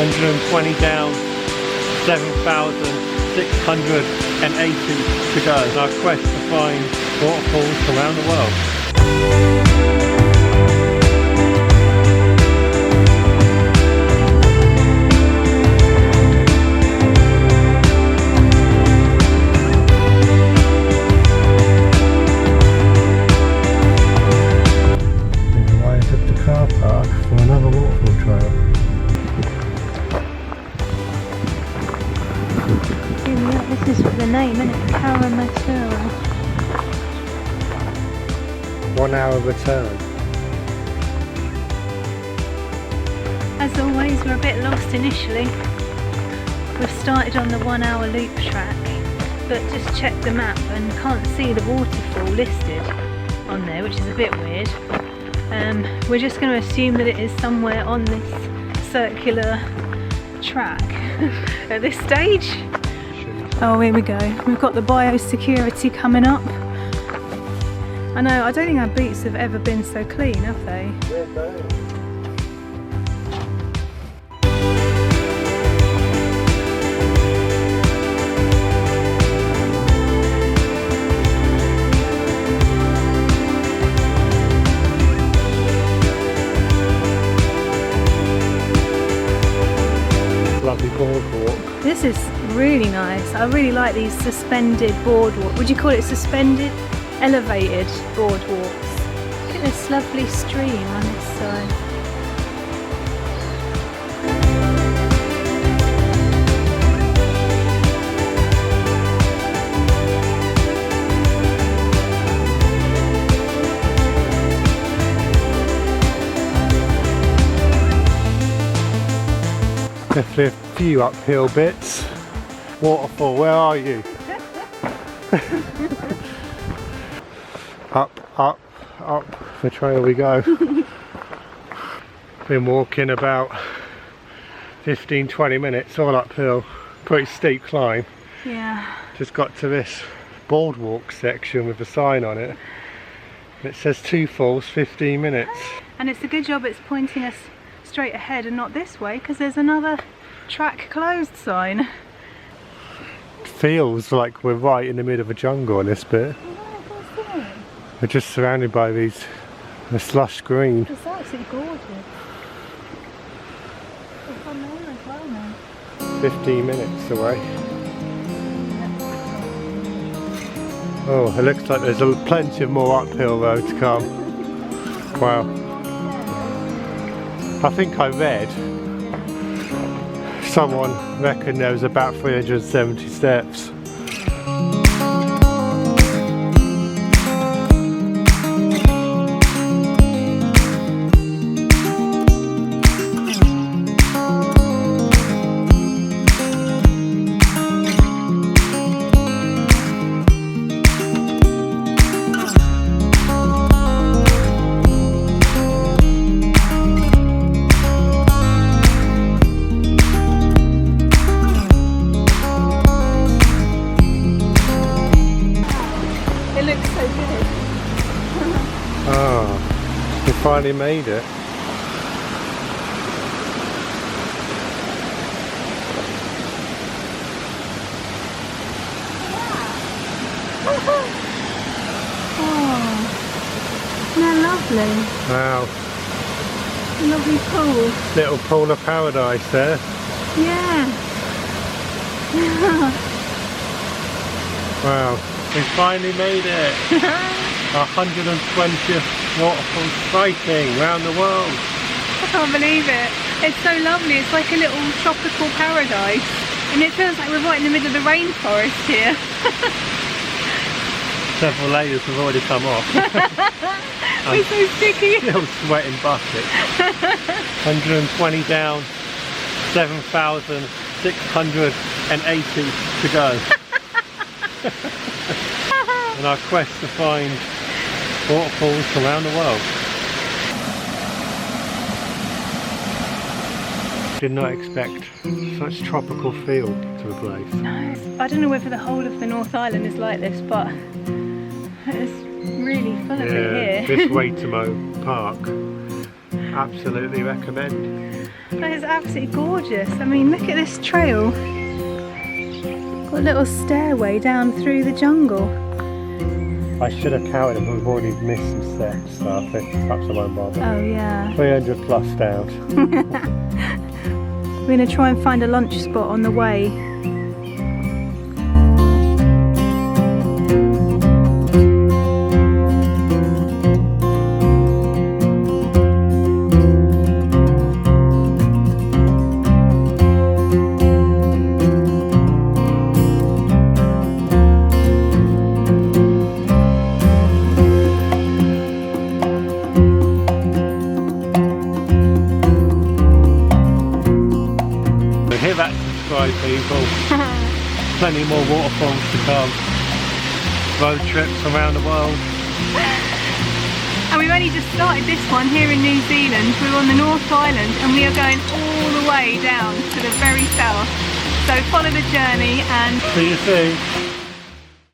120 down, 7,680 to go. Our quest to find waterfalls around the world. This is the name, isn't it? Karamatura. 1 hour return. As always, we're a bit lost initially. We've started on the 1 hour loop track, but just checked the map and can't see the waterfall listed on there, which is a bit weird. We're just going to assume that it is somewhere on this circular track at this stage. Oh, here we go. We've got the biosecurity coming up. I know, I don't think our boots have ever been so clean, have they? Lovely boardwalk. This is really nice. I really like these suspended boardwalk. Would you call it suspended? Elevated boardwalks. Look at this lovely stream on this side. Definitely a few uphill bits. Waterfall, where are you? Up, up, up the trail we go. Been walking about 15-20 minutes, all uphill. Pretty steep climb. Yeah. Just got to this boardwalk section with a sign on it. It says 2 falls, 15 minutes. And it's a good job it's pointing us straight ahead and not this way, because there's another track closed sign. Feels like we're right in the middle of a jungle in this bit. We're just surrounded by this lush green. It's absolutely gorgeous. It's on there as well now. 15 minutes away. Oh, it looks like there's plenty of more uphill road to come. Wow. I think I read someone reckoned there was about 370 steps. Finally made it. Oh, isn't that lovely? Wow. A lovely pool. Little pool of paradise there. Yeah. Wow. We finally made it. 120th waterfall sighting around the world. I can't believe it. It's so lovely. It's like a little tropical paradise. And it feels like we're right in the middle of the rainforest here. Several layers have already come off. We're so sticky. Still sweating buckets. 120 down, 7,680 to go. And our quest to find waterfalls around the world. Did not expect such tropical feel to the place. No, I don't know whether the whole of the North Island is like this, but it's really full of it here. This Waitakere Park, absolutely recommend. That is absolutely gorgeous. I mean, look at this trail. Got a little stairway down through the jungle. I should have counted them, but we've already missed some steps, so I think perhaps I won't bother. Oh yeah. 300 plus down. We're going to try and find a lunch spot on the way. Hit that subscribe, people. Plenty more waterfalls to come. Road trips around the world. And we've only just started this one here in New Zealand. We're on the North Island and we are going all the way down to the very south. So follow the journey and see you soon.